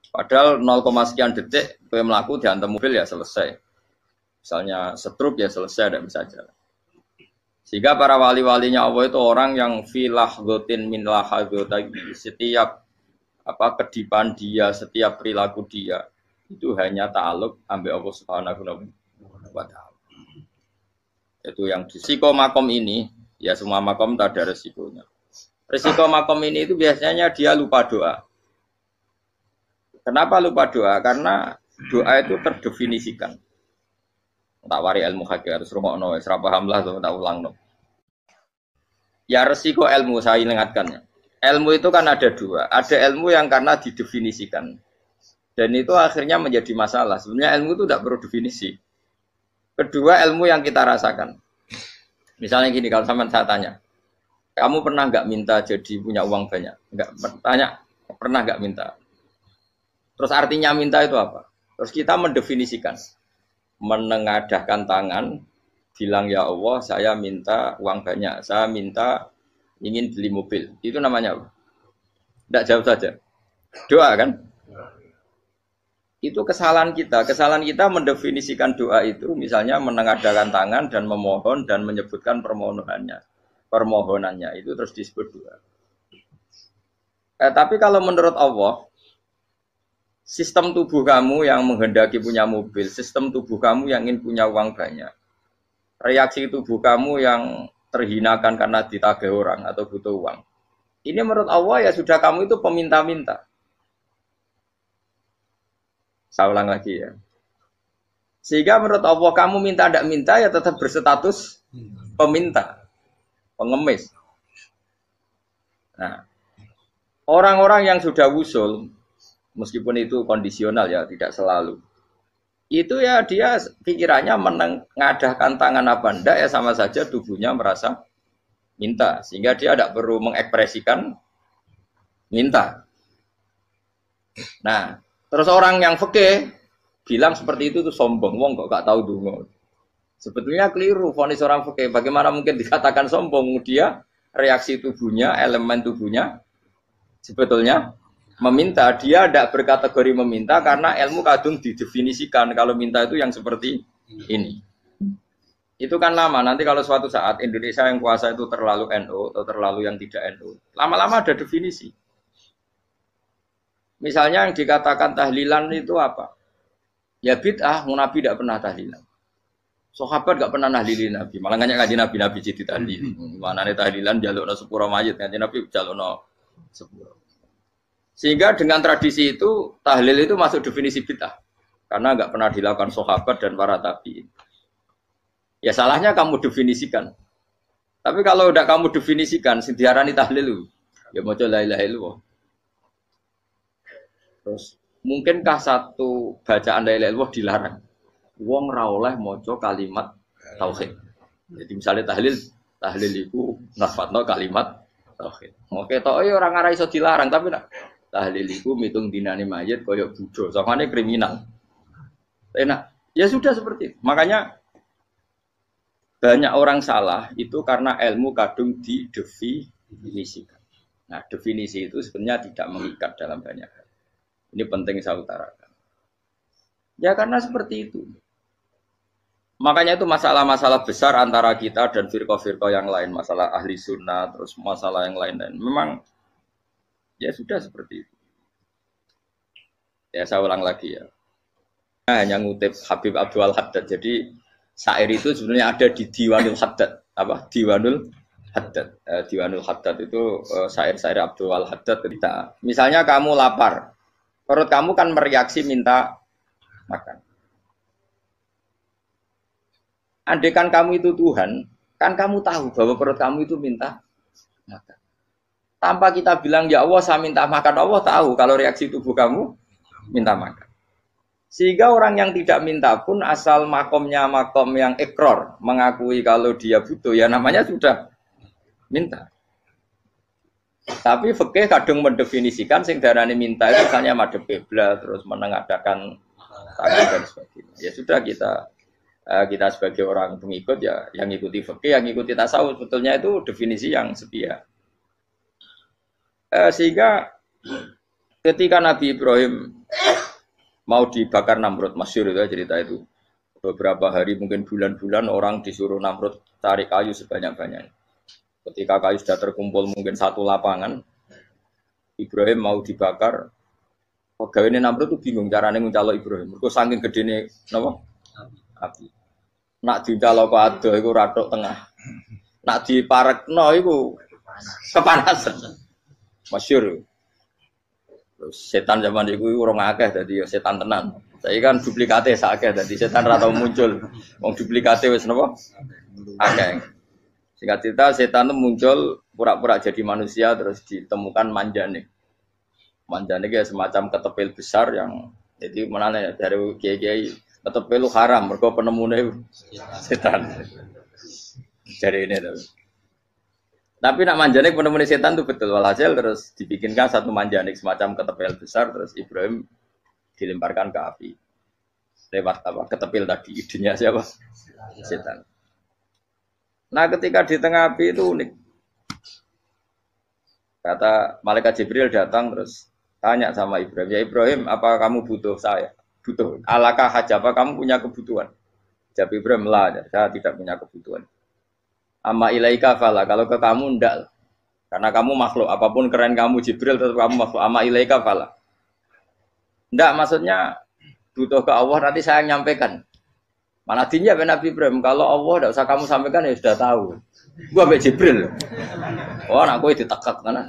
Padahal 0, sekian detik gue melaku dihantam mobil ya selesai. Misalnya setrup ya selesai, tidak bisa jalan. Sehingga para wali-walinya Allah itu orang yang filah gotin min lahadotagi, setiap kedipan dia, setiap perilaku dia itu hanya ta'aluk ambil Allah Subhanahu wa taala. Itu yang di risiko makom ini, ya semua makom tak ada risikonya. Risiko makom ini itu biasanya dia lupa doa. Kenapa lupa doa? Karena doa itu terdefinisikan. Tak wari ilmu hakik harus rungokno, serap paham lah, tak ulang no. Ya resiko ilmu saya ingatkannya. ilmu itu kan ada dua. Ada ilmu yang karena didefinisikan. Dan itu akhirnya menjadi masalah. Sebenarnya ilmu itu tidak perlu definisi. Kedua, ilmu yang kita rasakan. Misalnya gini, kalau sama saya tanya, kamu pernah nggak minta jadi punya uang banyak? Nggak, tanya, pernah nggak minta? Terus artinya minta itu apa? Terus kita mendefinisikan. Menengadahkan tangan, bilang ya Allah, saya minta uang banyak. Saya minta ingin beli mobil. Itu namanya apa? Tidak jawab saja. Doa kan? Itu kesalahan kita. Kesalahan kita mendefinisikan doa itu misalnya menengadahkan tangan dan memohon dan menyebutkan permohonannya itu terus disebut doa. Tapi kalau menurut Allah, sistem tubuh kamu yang menghendaki punya mobil, sistem tubuh kamu yang ingin punya uang banyak, reaksi tubuh kamu yang terhinakan karena ditagih orang atau butuh uang, ini menurut Allah ya sudah kamu itu peminta-minta. Saya ulang lagi ya. Sehingga menurut Allah kamu minta tidak minta ya tetap berstatus peminta, pengemis. Nah, orang-orang yang sudah wusul, meskipun itu kondisional ya, tidak selalu. Itu ya dia pikirannya menengadahkan tangan apa enggak ya sama saja tubuhnya merasa minta. Sehingga dia tidak perlu mengekspresikan minta. Nah, terus orang yang fikih bilang seperti itu tuh sombong, wong kok gak tahu donga. Sebetulnya keliru vonis orang fikih. Bagaimana mungkin dikatakan sombong? Dia reaksi tubuhnya, elemen tubuhnya sebetulnya meminta. Dia tidak berkategori meminta karena ilmu kadung didefinisikan kalau minta itu yang seperti ini. Itu kan lama. Nanti kalau suatu saat Indonesia yang kuasa itu terlalu NU atau terlalu yang tidak NU, lama-lama ada definisi. Misalnya yang dikatakan tahlilan itu apa? Ya bid'ah, Nabi tidak pernah tahlilan. Sahabat tidak pernah nahlilin Nabi. Malah nggak ngaji Nabi jadi tahlil. Mana nih tahlilan jalukno sepuro mayit, ngaji Nabi jalukno sepuro. Sehingga dengan tradisi itu tahlil itu masuk definisi bid'ah. Karena nggak pernah dilakukan sahabat dan para tabi'in. Ya salahnya kamu definisikan. Tapi kalau udah kamu definisikan, diarani tahlil, ya mau la ilaha illallah. Terus, mungkinkah satu bacaan la ilaha illallah dilarang? Wong ra oleh maca kalimat tauhid. Jadi misalnya tahlil iku nafadno kalimat tauhid. Oke tok ya ora ngara iso dilarang tapi nak tahlil iku mitung dinane mayit kaya budo, sakane kriminal. Enak. Ya sudah seperti itu. Makanya banyak orang salah itu karena ilmu kadung didefinisikan. Nah, definisi itu sebenarnya tidak mengikat dalam banyak hal. Ini penting saya utarakan. Ya karena seperti itu. Makanya itu masalah-masalah besar antara kita dan firqah-firqah yang lain. Masalah ahli sunnah, terus masalah yang lain-lain. Memang ya sudah seperti itu. Ya saya ulang lagi ya. Hanya ngutip Habib Abdul Haddad. Jadi syair itu sebenarnya ada di Diwanul Haddad. Apa? Diwanul Haddad. Diwanul Haddad itu syair-syair Abdul Haddad. Misalnya kamu lapar. Perut kamu kan mereaksi minta makan. Andaikan kamu itu Tuhan, kan kamu tahu bahwa perut kamu itu minta makan. Tanpa kita bilang, ya Allah saya minta makan, Allah tahu kalau reaksi tubuh kamu minta makan. Sehingga orang yang tidak minta pun asal makomnya makom yang ikror, mengakui kalau dia butuh, ya namanya sudah minta. Tapi fikih kadang mendefinisikan sing darane minta itu misalnya madhep kiblat terus menengadakan tangan dan sebagainya. Ya sudah kita sebagai orang pengikut ya yang ikuti fikih, yang ikuti tasawuf sebetulnya itu definisi yang sepihak. Sehingga ketika Nabi Ibrahim mau dibakar Namrud, masyhur itu cerita itu. Beberapa hari mungkin bulan-bulan orang disuruh Namrud cari kayu sebanyak-banyaknya. Ketika kayu sudah terkumpul mungkin satu lapangan, Ibrahim mau dibakar. Pegawai ini Namrud tuh bingung caranya mencalok Ibrahim. Mereka saking gede nih, apa? Api. Nak dicalok ke adoh, itu ratok tengah. Nak diparekno, itu kepanasan. Masyhur. Terus setan zaman itu orang akeh, jadi setan tenan. Saya kan duplikatnya sakeh, jadi setan ratau muncul. Wong duplikatnya wis napa? Akeh. Singkat cerita setan itu muncul pura-pura jadi manusia terus ditemukan manjane. Manjane ya semacam ketepil besar yang jadi mana ya dari kiai-kiai ketepil itu haram mergo penemune setan. Jadi ini tuh. Tapi nak manjane penemune setan itu betul walhasil terus dibikinkan satu manjane semacam ketepil besar terus Ibrahim dilemparkan ke api. Lewat apa? Ketepil tadi idenya siapa? Setan. Nah ketika di tengah api itu unik. Kata malaikat Jibril datang terus tanya sama Ibrahim, ya Ibrahim apa kamu butuh saya? Butuh. Alakah hajah apa kamu punya kebutuhan? Jawab Ibrahim lah, saya tidak punya kebutuhan. Amma ilaika fala, kalau ke kamu ndak. Karena kamu makhluk, apapun keren kamu Jibril tetap kamu makhluk. Amma ilaika fala. Ndak maksudnya butuh ke Allah nanti saya nyampaikan. Mana dinya Nabi Ibrahim, kalau Allah tidak usah kamu sampaikan ya sudah tahu. Gua ambek Jibril. Oh, anak gue ditekak mana?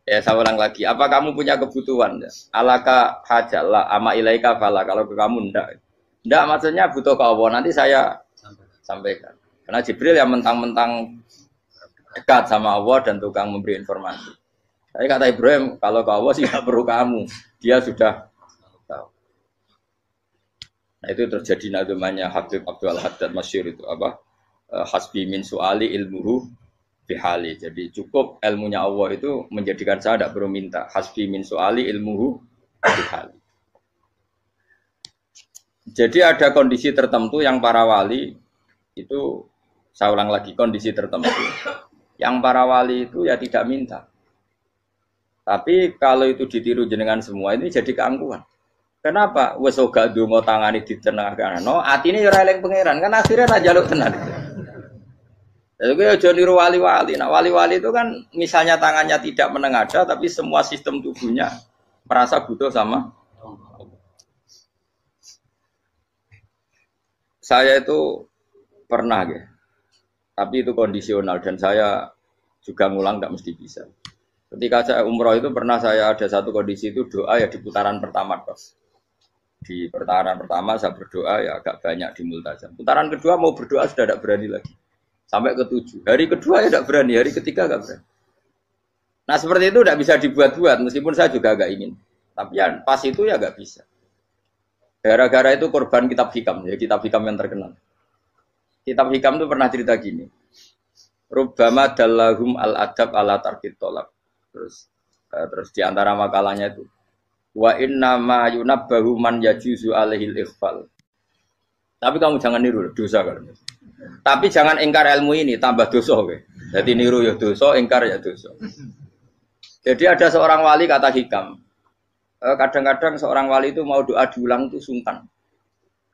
Ya saya ulang lagi, apa kamu punya kebutuhan? Alaka hajalah ama ilaika fala, kalau ke kamu ndak. Ndak maksudnya butuh ke Allah nanti saya sampaikan. Karena Jibril yang mentang-mentang dekat sama Allah dan tukang memberi informasi. Tapi kata Ibrahim, kalau ke Allah sih tidak perlu kamu, dia sudah tahu. Nah itu terjadi namanya Habib Abdul Haddad Masyhur itu apa? Hasbi min su'ali ilmuhu bihali. Jadi cukup ilmunya Allah itu menjadikan saya tidak perlu minta. Hasbi min su'ali ilmuhu bihali. Jadi ada kondisi tertentu yang para wali itu, saya ulang lagi, kondisi tertentu yang para wali itu ya tidak minta. Tapi kalau itu ditiru jenengan semua ini jadi keangkuhan. Kenapa? Wes ora ndonga tangane ditenangano, atine ya ora eling pangeran, kan akhirnya ra njaluk tenan. Lha kuwi aja niru wali-wali. Nah, wali-wali itu kan misalnya tangannya tidak menengadah tapi semua sistem tubuhnya merasa butuh sama. Saya itu pernah ya. Tapi itu kondisional dan saya juga ngulang enggak mesti bisa. Ketika saya umroh itu pernah saya ada satu kondisi itu doa ya di putaran pertama, Bos. Di putaran pertama saya berdoa ya agak banyak di multazam. Putaran kedua mau berdoa sudah tidak berani lagi. Sampai ke-7. Hari kedua ya tidak berani, hari ketiga enggak berani. Nah seperti itu tidak bisa dibuat-buat meskipun saya juga agak ingin. Tapi ya pas itu ya enggak bisa. Gara-gara itu korban kitab hikam, ya kitab hikam yang terkenal. Kitab hikam itu pernah cerita gini. Rubbama dallahum al-adab ala tarkit tolak. Terus di antara makalahnya itu wa inna ma yunabbahu man yajuzu alaihil ikhfal. Tapi kamu jangan niru dosa kan. Tapi jangan ingkar ilmu ini tambah dosa kowe. Jadi niru ya dosa, ingkar ya dosa. Jadi ada seorang wali kata hikam. Kadang-kadang seorang wali itu mau doa diulang itu sungkan.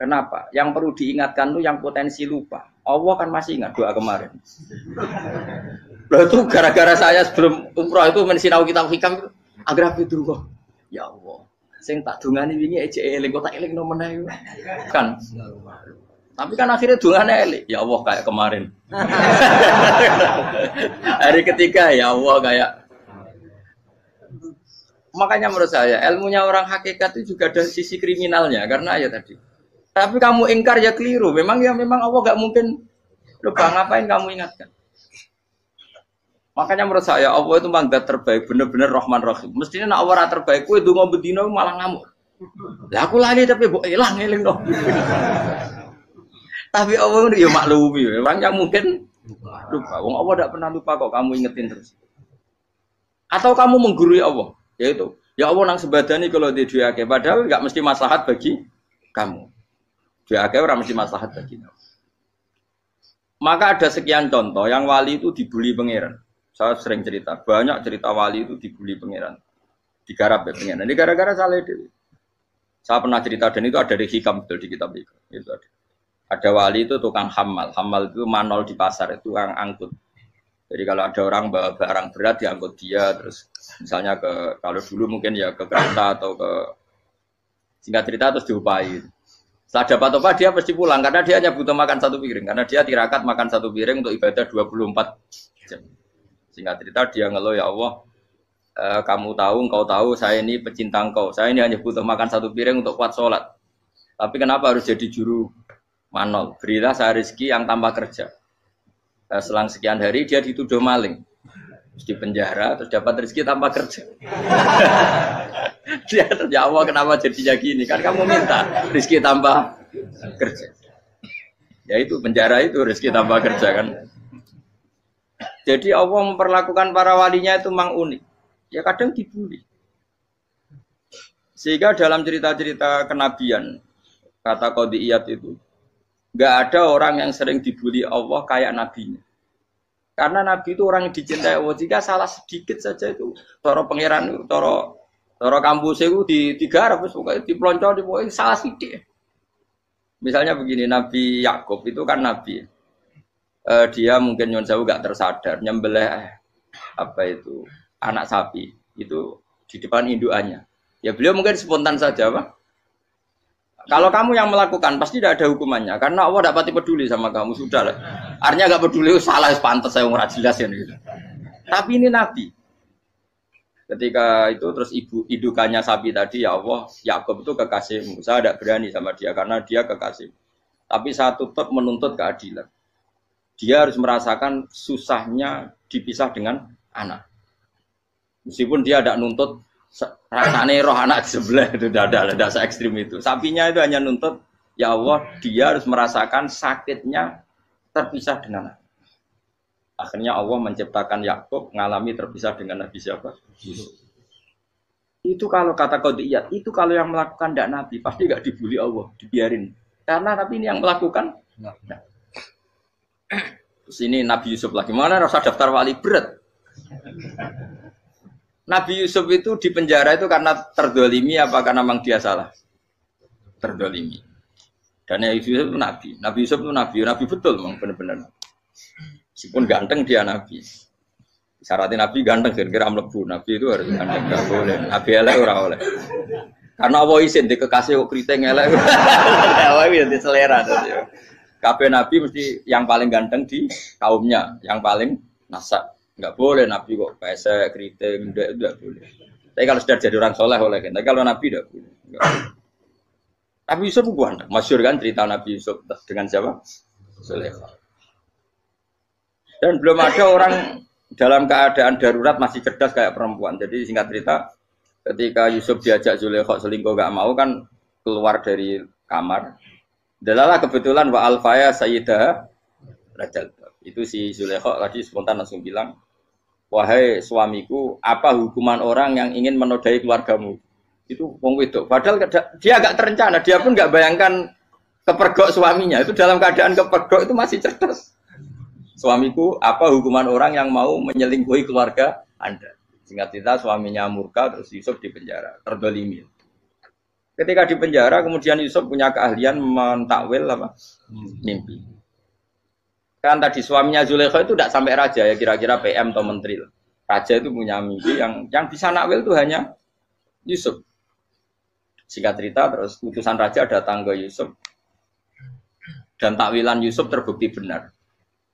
Kenapa? Yang perlu diingatkan itu yang potensi lupa. Allah kan masih ingat doa kemarin. Loh itu gara-gara saya sebelum umroh itu mensinau kitab hikam itu agar itu kok. Ya Allah, sing tak dungani wingi ejek eling kok tak eling no meneh kan. Tapi kan akhirnya dungane eling. Ya Allah kayak kemarin. Hari ketiga ya Allah kayak. Makanya menurut saya ilmunya orang hakikat itu juga ada sisi kriminalnya karena ya tadi. Tapi kamu ingkar ya keliru. Memang Allah enggak mungkin lupa, ngapain kamu ingatkan. Makanya menurut saya Allah itu mandat terbaik, bener-bener Rahman Rahim. Mestinya nak Allah terbaik, kowe ndonga bedino malah ngamuk. Lah aku lali tapi mbok ilang eling dong. Tapi Allah itu ya maklumi, memang yang mungkin lupa. Wong Allah tidak pernah lupa kok, kamu ingetin terus. Atau kamu menggurui Allah, yaitu ya Allah nang sebadani kalau di duake, padahal enggak mesti maslahat bagi kamu. Duake ora mesti maslahat bagi kamu. Maka ada sekian contoh yang wali itu dibully pangeran. Saya sering cerita, banyak cerita wali itu dibully pangeran, digarap ya pangeran. Ini gara-gara salah itu. Saya pernah cerita dan itu ada di hikam betul di kitab itu. Itu ada. Ada wali itu tukang hamal itu manol di pasar itu tukang angkut. Jadi kalau ada orang bawa barang berat diangkut dia, terus misalnya kalau dulu mungkin ya ke kereta atau ke singkat cerita terus diupahi. Setelah dapat apa dia pasti pulang karena dia hanya butuh makan satu piring karena dia tirakat makan satu piring untuk ibadah 24 jam. Singkat cerita dia ngeluh ya Allah, kamu tahu, engkau tahu saya ini pecinta engkau. Saya ini hanya butuh makan satu piring untuk kuat sholat. Tapi kenapa harus jadi juru Manol, berilah saya rezeki yang tanpa kerja. Selang sekian hari dia dituduh maling. Terus di penjara, terus dapat rezeki tanpa kerja. Dia ya Allah kenapa jadinya gini? Kan kamu minta rezeki tanpa kerja. Ya itu penjara itu rezeki tanpa kerja kan. Jadi Allah memperlakukan para walinya itu memang unik. Ya kadang dibully. Sehingga dalam cerita-cerita kenabian, kata Qadiyat itu, nggak ada orang yang sering dibully Allah kayak nabinya. Karena nabi itu orang yang dicintai Allah. Jika salah sedikit saja itu, toro pangeran, toro kampus itu digarap, pokoknya dipelonco, pokoknya salah sedikit. Misalnya begini, Nabi Yakub itu kan nabi. Dia mungkin nyon jauh nggak tersadar, nyembelih anak sapi itu di depan indukannya. Ya beliau mungkin spontan saja, Pak. Kalau kamu yang melakukan pasti tidak ada hukumannya karena Allah tidak pati peduli sama kamu sudah lah. Artinya nggak peduli salah pantas saya nggak jelas ya gitu. Tapi ini Nabi. Ketika itu terus indukannya sapi tadi ya Allah Yakub itu kekasihmu. Saya tidak berani sama dia karena dia kekasih. Tapi saya tetap menuntut keadilan. Dia harus merasakan susahnya dipisah dengan anak. Meskipun dia tidak nuntut rasanya roh anak sebelah itu tidak se ekstrim itu. Sapinya itu hanya nuntut ya Allah dia harus merasakan sakitnya terpisah dengan anak. Akhirnya Allah menciptakan Yakub mengalami terpisah dengan Nabi siapa? Yusuf. Itu kalau kata Qadiyat, itu kalau yang melakukan tidak Nabi pasti nggak dibully Allah, dibiarin. Karena Nabi ini yang melakukan. Nah. Terus ini Nabi Yusuf lagi mana rasa daftar wali berat. Nabi Yusuf itu di penjara itu karena terdolimi apa karena memang dia salah? Terdolimi. Dan Yusuf itu Nabi. Nabi Yusuf itu Nabi betul memang benar-benar. Meskipun ganteng dia Nabi. Syaratnya Nabi ganteng kira-kira mlebu. Nabi itu harus ganteng, enggak boleh. Nabi elek ora oleh. Karena Allah izin di kekasih kok kriting elek. Allah itu selera tuh. Kabeh Nabi mesti yang paling ganteng di kaumnya, yang paling nasab. Enggak boleh Nabi kok pesek, keriting, enggak boleh. Tapi kalau sudah jadi orang soleh boleh kan. Tapi kalau Nabi enggak boleh. Nabi Yusuf bukan, masyhur kan cerita Nabi Yusuf dengan siapa? Zulaikha. Dan belum ada orang dalam keadaan darurat masih cerdas kayak perempuan. Jadi singkat cerita, ketika Yusuf diajak Zulaikha selingkuh enggak mau kan keluar dari kamar. Dalalah kebetulan wa alfaya sayyidah rajal. Itu si Zulaikha tadi spontan langsung bilang, wahai suamiku, apa hukuman orang yang ingin menodai keluargamu? Itu wong wedok. Padahal dia agak terencana, dia pun nggak bayangkan kepergok suaminya. Itu dalam keadaan kepergok itu masih cerdas. Suamiku, apa hukuman orang yang mau menyelingkuhi keluarga Anda? Singkat cerita suaminya murka, terus Yusuf di penjara, terdolimi. Ketika di penjara, kemudian Yusuf punya keahlian mentakwil mimpi. Kan tadi suaminya Zulaikha itu tidak sampai raja ya kira-kira PM atau menteri. Raja itu punya mimpi yang bisa nakwil itu hanya Yusuf. Singkat cerita terus utusan raja datang ke Yusuf dan takwilan Yusuf terbukti benar.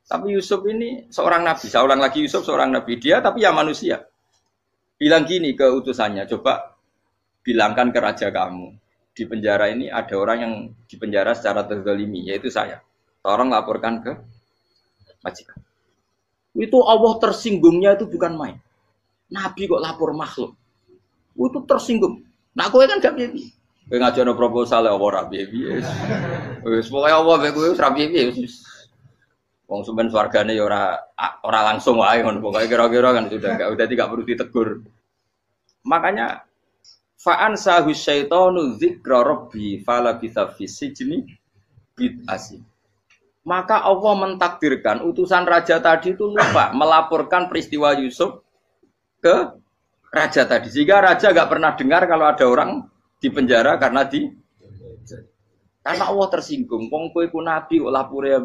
Tapi Yusuf ini seorang nabi, saya ulang lagi Yusuf seorang nabi dia tapi ya manusia. Bilang gini ke utusannya, coba bilangkan ke raja kamu di penjara ini ada orang yang dipenjara secara terzalimi yaitu saya. Tolong laporkan ke majikan. Itu Allah tersinggungnya itu bukan main. Nabi kok lapor makhluk. Itu tersinggung. Nah kowe kan gak piye. Kowe ngajono proposal ya ora piye-piye. Wis pokoke Allah mek kowe ora piye-piye wis. Wong sampean swargane ya ora langsung wae ngono. Pokoke kira-kira kan sudah enggak perlu ditegur. Makanya fa'an sahu syaitanu dzikra rabbi fala bisa fisijni bid'asin. Maka Allah mentakdirkan utusan raja tadi itu lupa melaporkan peristiwa Yusuf ke raja tadi. Sehingga raja gak pernah dengar kalau ada orang di penjara karena Allah tersinggung. Wong kowe iku nabi kok lapore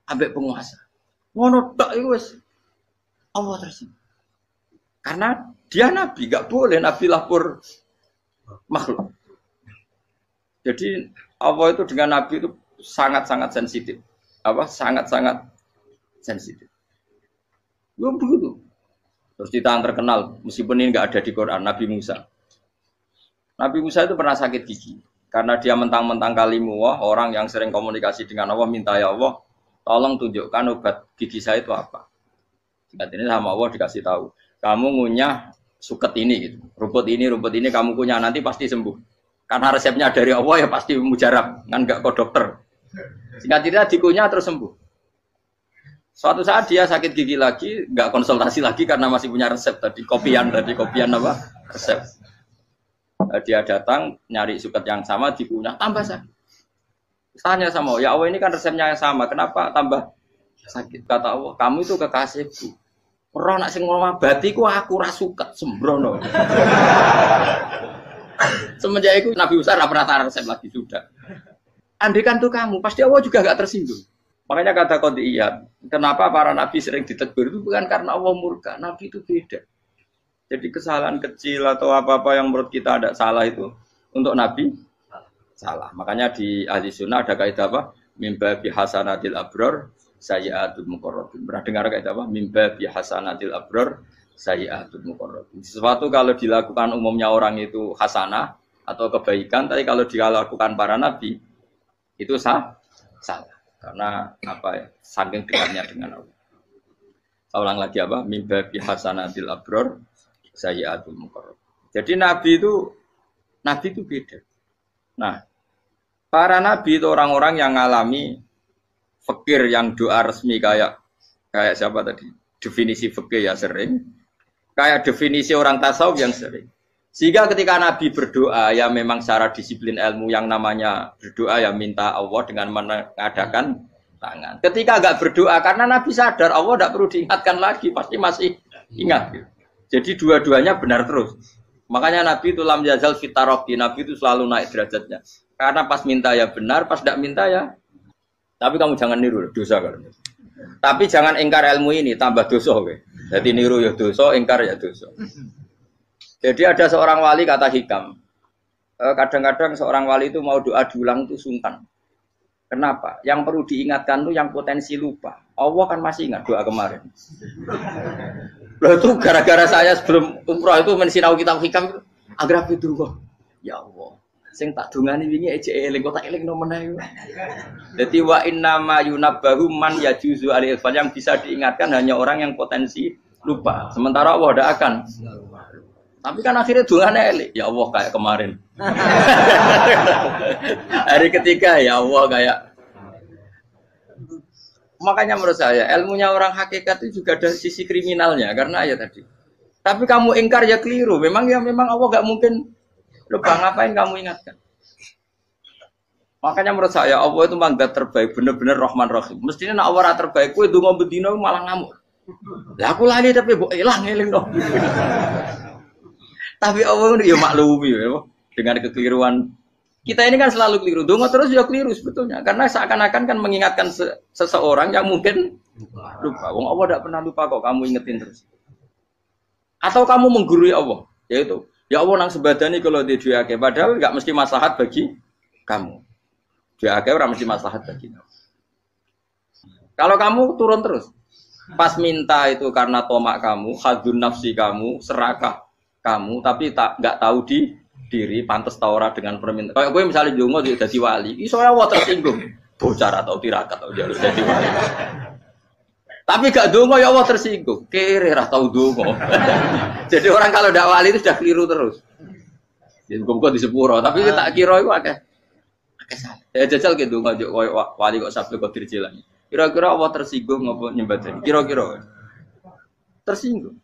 ambek penguasa. Ngono tok iku wis Allah tersinggung. Karena dia nabi, gak boleh nabi lapor makhluk. Jadi Allah itu dengan nabi itu sangat-sangat sensitif. Sangat-sangat sensitif. Ya begitu. Terus kita terkenal, meskipun ini nggak ada di Quran, Nabi Musa. Nabi Musa itu pernah sakit gigi. Karena dia mentang-mentang kalimullah, orang yang sering komunikasi dengan Allah minta ya Allah, tolong tunjukkan obat gigi saya itu apa. Singkat ini sama Allah dikasih tahu, kamu ngunyah suket ini, gitu. rumput ini kamu kunyah nanti pasti sembuh. Karena resepnya dari Allah ya pasti mujarab, kan nggak ke dokter. Singkat cerita dikunyah terus sembuh. Suatu saat dia sakit gigi lagi, nggak konsultasi lagi karena masih punya resep tadi kopian apa resep. Dia datang nyari suket yang sama dikunyah tambah sakit. Tanya sama Allah, ya Allah ini kan resepnya yang sama, kenapa tambah sakit? Kata Allah, kamu itu kekasihku. Ora nak sing ngobati ku aku ra suket sembrono. Semenjak itu Nabi Musa ora pernah resep lagi sudah. Andai kan tuh kamu, pasti Allah juga gak tersinggung. Makanya kata Qadiyat, kenapa para nabi sering ditegur itu bukan karena Allah murka, nabi itu beda. Jadi kesalahan kecil atau apa-apa yang menurut kita ada salah itu untuk nabi salah. Makanya di ahli sunnah ada kaidah apa? Mimba bihasanatil abror sayyi'atul muqarrabin. Pernah dengar kaidah apa? Mimba bihasanatil abror sayyi'atul muqarrabin. Sesuatu kalau dilakukan umumnya orang itu hasanah atau kebaikan, tapi kalau dilakukan para nabi itu salah. Karena apa ya? Saking dekatnya dengan Allah. Saya ulang lagi apa? Mimba bihasanatil abror sayyi'atul muqarrabin. Jadi nabi itu beda. Nah, para nabi itu orang-orang yang ngalami fikir yang doa resmi kayak siapa tadi? Definisi fikir ya sering. Kayak definisi orang tasawuf yang sering. Sehingga ketika Nabi berdoa ya memang secara disiplin ilmu yang namanya berdoa ya minta Allah dengan mengadakan tangan. Ketika enggak berdoa karena Nabi sadar Allah tidak perlu diingatkan lagi, pasti masih ingat. Gitu. Jadi dua-duanya benar terus. Makanya Nabi itu lam yazal fitaroki, Nabi itu selalu naik derajatnya. Karena pas minta ya benar, pas tidak minta ya. Tapi kamu jangan niru dosa kan. Tapi jangan ingkar ilmu ini tambah dosa. Jadi niru ya dosa, ingkar ya dosa. Jadi ada seorang wali kata Hikam, kadang-kadang seorang wali itu mau doa diulang itu sungkan. Kenapa? Yang perlu diingatkan itu yang potensi lupa. Allah kan masih ingat doa kemarin. Loh itu gara-gara saya sebelum umroh itu mensinau kitab Hikam itu agar itu kok. Ya Allah, sing tak dungani wingi ejek eling kok tak eling nomene. Dadi wa inna ma yunabbahu man yajuzu alil yang bisa diingatkan hanya orang yang potensi lupa. Sementara Allah tidak akan. Tapi kan akhirnya dungane elik. Ya Allah kayak kemarin. Hari ketiga ya Allah kayak. Makanya menurut saya ilmunya orang hakikat itu juga ada sisi kriminalnya karena ya tadi. Tapi kamu ingkar ya keliru. Memang Allah gak mungkin lupa, ngapain kamu ingatkan. Makanya menurut saya Allah itu mandat terbaik, bener-bener Rahman Rahim. Mestinya nak Allah terbaik, kowe donga bedina malah ngamuk. Lah aku lali tapi mbok eling dong. Tapi Allah itu ya maklumi ya, dengan kekeliruan. Kita ini kan selalu keliru. Donga terus ya keliru sebetulnya. Karena seakan-akan kan mengingatkan seseorang yang mungkin lupa. Wong Allah tidak pernah lupa kok, kamu ingetin terus. Atau kamu menggurui Allah. Yaitu, ya Allah nang sebadani kalau di duake. Padahal nggak mesti maslahat bagi kamu. Duake orang mesti maslahat bagi kamu. Kalau kamu turun terus. Pas minta itu karena tomak kamu, hadun nafsi kamu, serakah kamu, tapi nggak tahu diri, pantas taura dengan permintaan. Kayak gue misalnya jongo jadi wali, iso Allah tersinggung, bocah atau tirakat atau jalur jadi wali. Tapi gak dongo ya Allah tersinggung, kere tahu dongo. Jadi orang kalau tidak wali itu sudah keliru terus. Jadi gue di sepuro, tapi tak kira itu akeh salah. Ya jajal gitu dongo wali kok sabtu kok dirjelan. Kira-kira Allah tersinggung ngopo nyembah. Kira-kira tersinggung.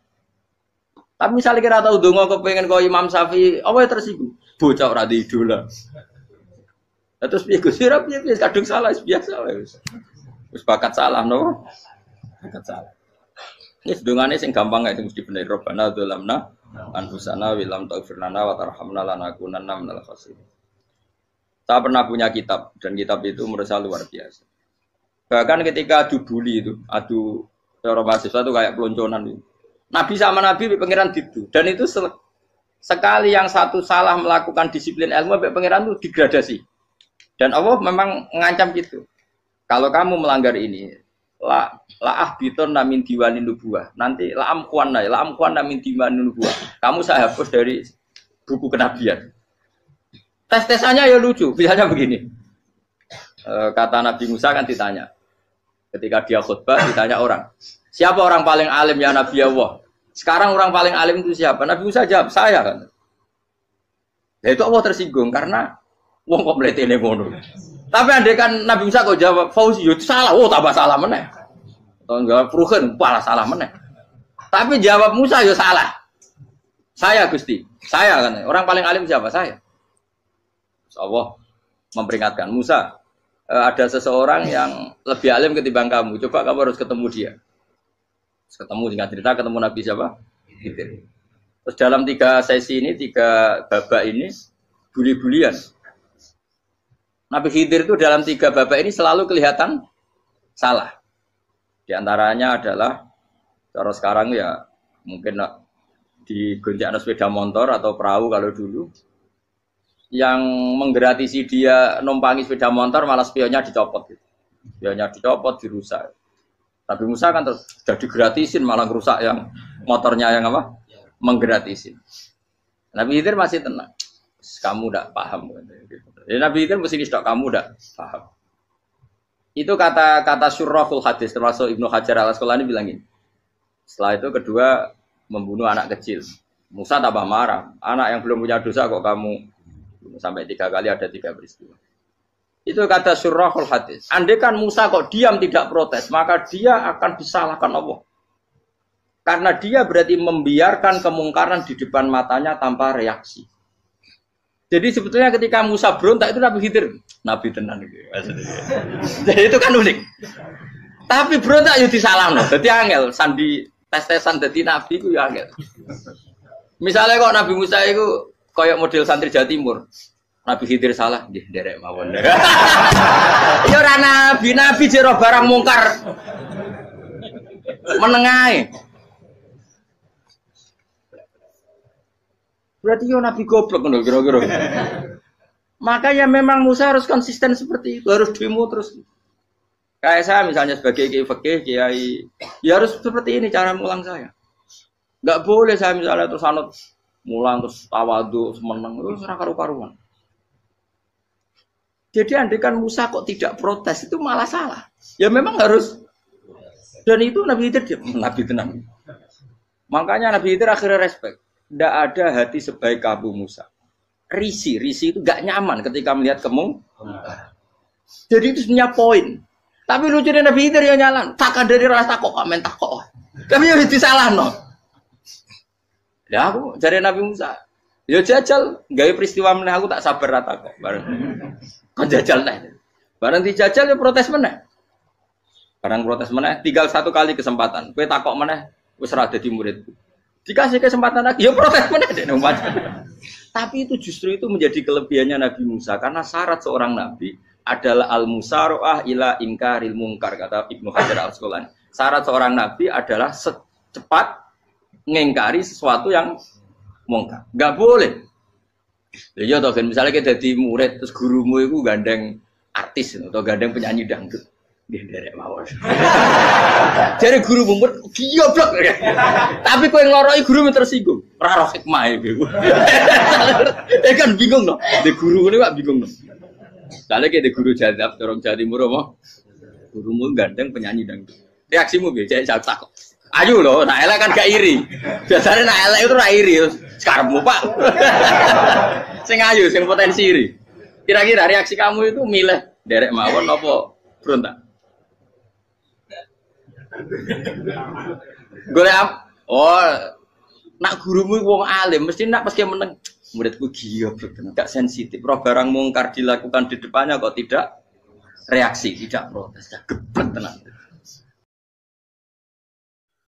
Tapi misalnya kira tahu dongo kepengen kau Imam Syafi'i, apa yang tersinggung? Bocah ora di idola. Terus piye Gus Ira piye kadung salah biasa wis. Wis bakat salah no. Bakat salah. Ini sedungane sing gampang ae mesti bener Rabbana dzalamna anfusana wa lam taghfir lana wa tarhamna lanakunanna minal khasirin. Saya pernah punya kitab dan kitab itu menurut saya luar biasa. Bahkan ketika adu bully itu, adu cara mahasiswa itu kayak pelonconan itu. Nabi sama Nabi pangeran itu dan itu sekali yang satu salah melakukan disiplin ilmu pangeran itu degradasi dan Allah memang mengancam gitu. Kalau kamu melanggar ini, la ahbiton namin diwanin nubuah. Nanti la amkuan namin diwanin nubuah. Kamu saya hapus dari buku kenabian. Tes-tesannya ya lucu. Biasanya begini. Kata Nabi Musa kan ditanya. Ketika dia khutbah ditanya orang. Siapa orang paling alim ya Nabi Allah? Sekarang orang paling alim itu siapa? Nabi Musa jawab, saya kan. Ya itu Allah tersinggung karena wong kok mletene ngono. Tapi andai kan Nabi Musa kok jawab Fauzi, itu salah. Oh, tambah salah meneh. Atau enggak Pruhen, malah salah meneh. Tapi jawab Musa ya salah. Saya Gusti. Saya kan. Orang paling alim siapa? Saya. Allah memperingatkan Musa, ada seseorang yang lebih alim ketimbang kamu. Coba kamu harus ketemu dia. Ketemu singkat cerita ketemu Nabi siapa? Khidir. Terus dalam 3 sesi ini, 3 babak ini buli-bulian. Nabi Khidir itu dalam 3 babak ini selalu kelihatan salah. Di antaranya adalah cara sekarang ya mungkin di gonjak sepeda motor atau perahu kalau dulu yang menggeratisi dia numpangi sepeda motor malah spionnya dicopot gitu. Spionnya dicopot, dirusak. Tapi Musa kan sudah digratisin malah rusak yang motornya yang apa? Menggratisin. Nabi Khidir masih tenang. Kamu tidak paham. Jadi Nabi Khidir mesti tidak kamu tidak paham. Itu kata syurrahul hadis termasuk Ibnu Hajar al-Asqalani bilang ini. Setelah itu kedua membunuh anak kecil. Musa tambah marah. Anak yang belum punya dosa kok kamu sampai 3 kali ada 3 peristiwa. Itu kata syurrahul hadis. Andai kan Musa kok diam tidak protes, maka dia akan disalahkan Allah. Karena dia berarti membiarkan kemungkaran di depan matanya tanpa reaksi. Jadi sebetulnya ketika Musa berontak itu Nabi Khidir, Nabi tenan gitu. Jadi itu kan unik. Tapi berontak yo disalahno. Dadi angel sandi tes-tesan dadi nabi ku ya angel. Misalnya kok Nabi Musa itu kayak model santri Jawa Timur. Nabi Khidir salah, nggih nderek mawon. Ya ora nabi jero barang mungkar. Menengae. Berarti yo nabi goblok ngono kira-kira. Maka ya memang Musa harus konsisten seperti itu, harus demo terus. Kayak saya misalnya sebagai kiai fikih, kiai ya harus seperti ini cara mulang saya. Enggak boleh saya misalnya terus anut mulang terus tawadhu semeneng terus ora karu-karuan. Jadi andekan Musa kok tidak protes itu malah salah. Ya memang harus. Dan itu Nabi Khidir Nabi tenang. Makanya Nabi Khidir akhirnya respect. Tidak ada hati sebaik Abu Musa. Risi itu gak nyaman ketika melihat Jadi itu sebenarnya poin. Tapi lucunya Nabi Khidir yang nyalan. Takkan dari rasa takok, amen takok. Tapi harus disalah no. Ya aku cari Nabi Musa. Ya jajal, gawe peristiwa meneh aku tak sabar rata kok. Bareng. Kan jajal neh. Bareng dijajal ya protes meneh. Barang protes meneh, tinggal 1 kali kesempatan. Kowe takok meneh wis ora dadi muridku. Dikasih kesempatan lagi, ya protes meneh dek Tapi itu justru itu menjadi kelebihannya Nabi Musa karena syarat seorang nabi adalah al-musara'ah ila inkaril munkar kata Ibnu Hajar al-Asqalani. Syarat seorang nabi adalah secepat ngingkari sesuatu yang mungkar. Enggak boleh. Ya toh kan misalnya kita jadi murid terus gurumu itu gandeng artis atau gandeng penyanyi dangdut. Nggih nderek mawon. Jare guru mumet goblok. Tapi kowe ngloroi guru tersinggung. Ora roh hikmah iki. Kan bingung no. De guru ngene kok bingung no. Sale ke de guru jadab dorong Jawa Timur apa? Gurumu gandeng penyanyi dangdut. Reaksimu piye? Cek takok. Ayo loh, nak elek kan gak iri. Biasanya nak elek itu ra iri. Sekarangmu Pak. Sing ayu, sing potensi iri. Kira-kira reaksi kamu itu milih derek mawon apa berontak? Golek nak gurumu wong alim mesti nak pas meneng muridku goblok tenan gak sensitif. Roh barang mungkar dilakukan di depannya kok tidak reaksi, tidak protes, gak geblek tenan.